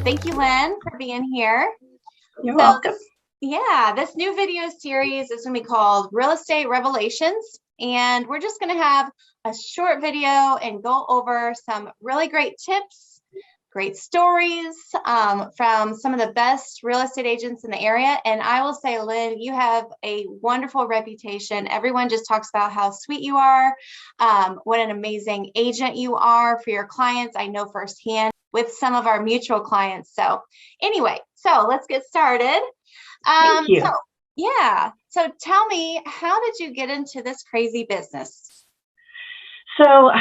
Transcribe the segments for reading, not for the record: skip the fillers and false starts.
Thank you, Lynn, for being here. You're welcome. This new video series is going to be called Real Estate Revelations. And we're just going to have a short video and go over some really great tips, great stories from some of the best real estate agents in the area. And I will say, Lynn, you have a wonderful reputation. Everyone just talks about how sweet you are, what an amazing agent you are for your clients. I know firsthand with some of our mutual clients. So anyway, let's get started. Thank you. So tell me, how did you get into this crazy business? So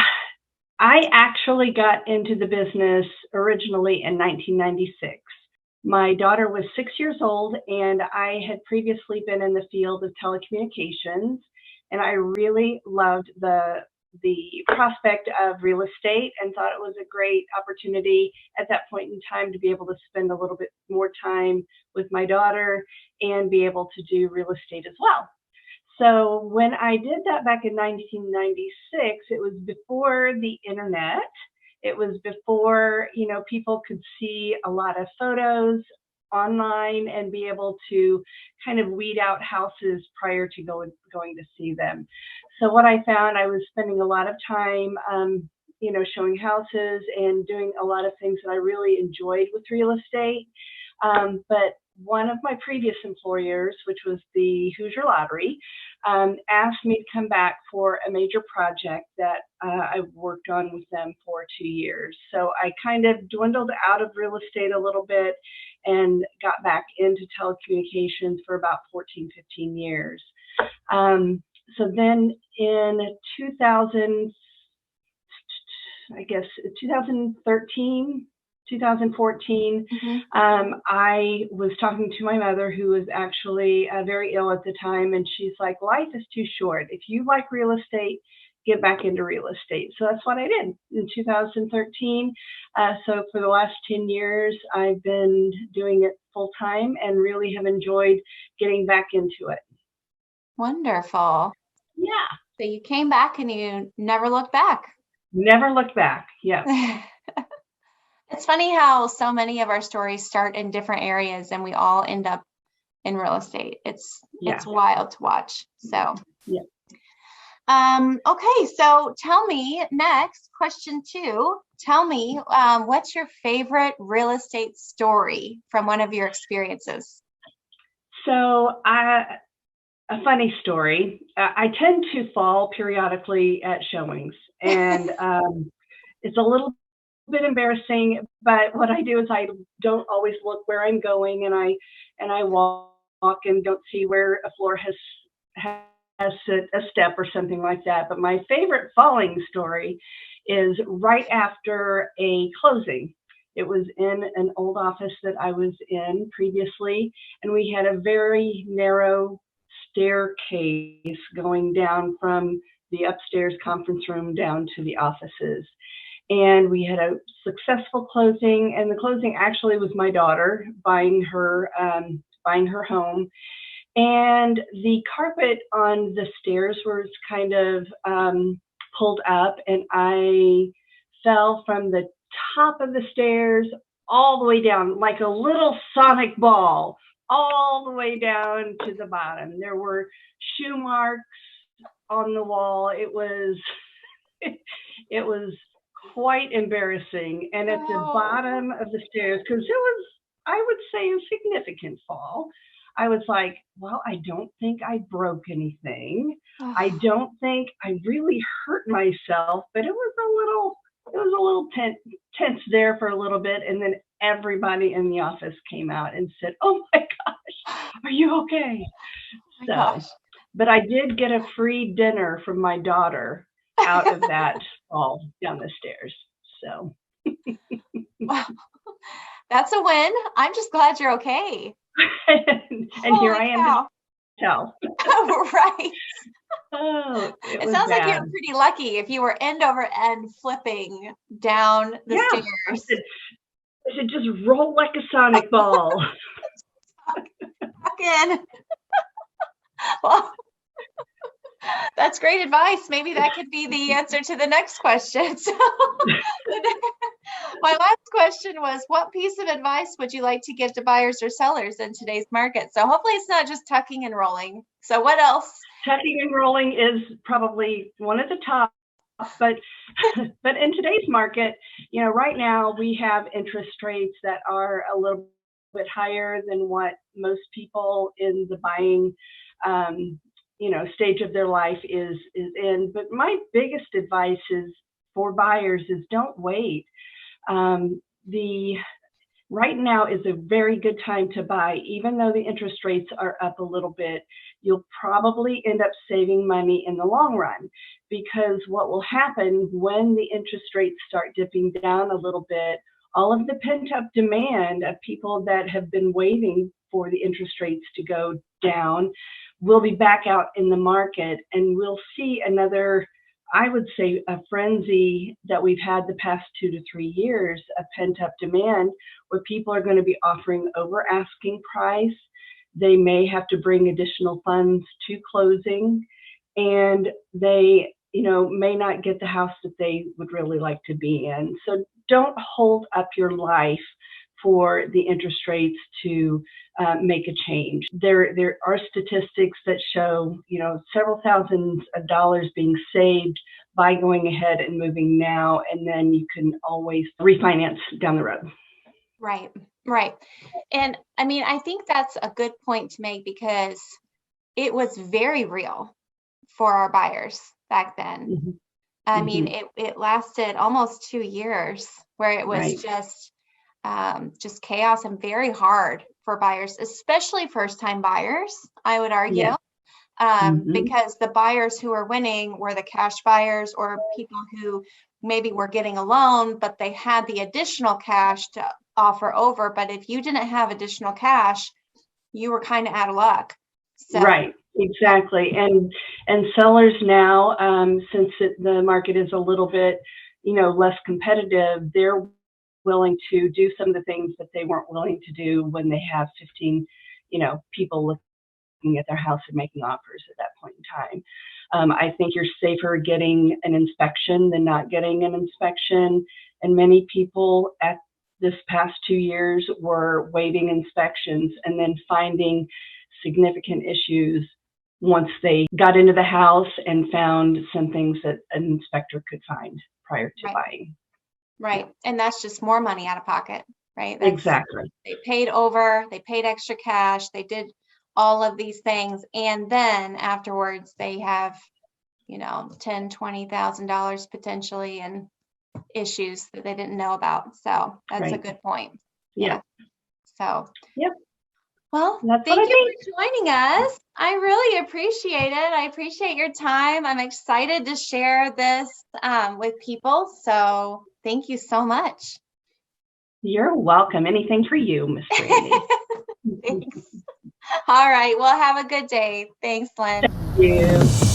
I actually got into the business originally in 1996. My daughter was 6 years old, and I had previously been in the field of telecommunications, and I really loved the prospect of real estate and thought it was a great opportunity at that point in time to be able to spend a little bit more time with my daughter and be able to do real estate as well. So when I did that back in 1996, it was before the internet. It was before, people could see a lot of photos online and be able to kind of weed out houses prior to going to see them. So what I found, I was spending a lot of time, showing houses and doing a lot of things that I really enjoyed with real estate. But one of my previous employers, which was the Hoosier Lottery, asked me to come back for a major project that I worked on with them for 2 years. So I kind of dwindled out of real estate a little bit and got back into telecommunications for about 14, 15 years. So then in 2013, 2014, I was talking to my mother, who was actually very ill at the time, and she's like, life is too short. If you like real estate, get back into real estate. So that's what I did in 2013. So for the last 10 years, I've been doing it full time and really have enjoyed getting back into it. Wonderful. Yeah. So you came back and you never looked back. Never looked back. Yeah. It's funny how so many of our stories start in different areas and we all end up in real estate. It's wild to watch. So yeah. Okay, so tell me next, question 2. Tell me, what's your favorite real estate story from one of your experiences? So a funny story. I tend to fall periodically at showings, and it's a little bit embarrassing, but what I do is I don't always look where I'm going, and I walk and don't see where a floor has a step or something like that. But my favorite falling story is right after a closing. It was in an old office that I was in previously, and we had a very narrow staircase going down from the upstairs conference room down to the offices. And we had a successful closing, and the closing actually was my daughter buying her home. And the carpet on the stairs was kind of pulled up, and I fell from the top of the stairs all the way down like a little sonic ball, all the way down to the bottom. There were shoe marks on the wall. It was quite embarrassing. And at the bottom of the stairs, because it was, I would say, a significant fall, I was like, well, I don't think I broke anything. I don't think I really hurt myself, but it was a little tense there for a little bit. And then everybody in the office came out and said, oh my gosh, are you okay? But I did get a free dinner from my daughter out of that fall down the stairs. So wow. That's a win. I'm just glad you're okay. and here I am to tell. Oh, right. Oh, it sounds bad. Like you were pretty lucky if you were end over end flipping down the stairs. I said, just roll like a sonic ball. Again. Well, That's great advice. Maybe that could be the answer to the next question. So my last question was, what piece of advice would you like to give to buyers or sellers in today's market? So hopefully it's not just tucking and rolling. So what else? Tucking and rolling is probably one of the top, but in today's market, right now we have interest rates that are a little bit higher than what most people in the buying stage of their life is in. But my biggest advice is for buyers is don't wait. Right now is a very good time to buy. Even though the interest rates are up a little bit, you'll probably end up saving money in the long run, because what will happen when the interest rates start dipping down a little bit, all of the pent-up demand of people that have been waiting for the interest rates to go down will be back out in the market, and we'll see another, I would say, a frenzy that we've had the past 2 to 3 years of pent-up demand, where people are going to be offering over asking price. They may have to bring additional funds to closing, and they may not get the house that they would really like to be in. So don't hold up your life for the interest rates to make a change. There are statistics that show, several thousands of dollars being saved by going ahead and moving now, and then you can always refinance down the road. Right, right. And I mean, I think that's a good point to make, because it was very real for our buyers back then. Mm-hmm. I mean, it lasted almost 2 years where it was just chaos and very hard for buyers, especially first-time buyers, I would argue. Yeah. Because the buyers who were winning were the cash buyers, or people who maybe were getting a loan, but they had the additional cash to offer over. But if you didn't have additional cash, you were kind of out of luck. So, right, exactly. And sellers now, since the market is a little bit, less competitive, they're willing to do some of the things that they weren't willing to do when they have 15, people looking at their house and making offers at that point in time. I think you're safer getting an inspection than not getting an inspection. And many people at this past 2 years were waiving inspections and then finding significant issues once they got into the house and found some things that an inspector could find prior to buying. Right. And that's just more money out of pocket, right? Exactly. They paid over, they paid extra cash, they did all of these things. And then afterwards they have, $10,000, $20,000 potentially in issues that they didn't know about. So that's a good point. Yeah. So, yep. Well, thank you for joining us. I really appreciate it. I appreciate your time. I'm excited to share this with people. So thank you so much. You're welcome. Anything for you, Miss Brandy. Thanks. All right. Well, have a good day. Thanks, Lynn. Thank you.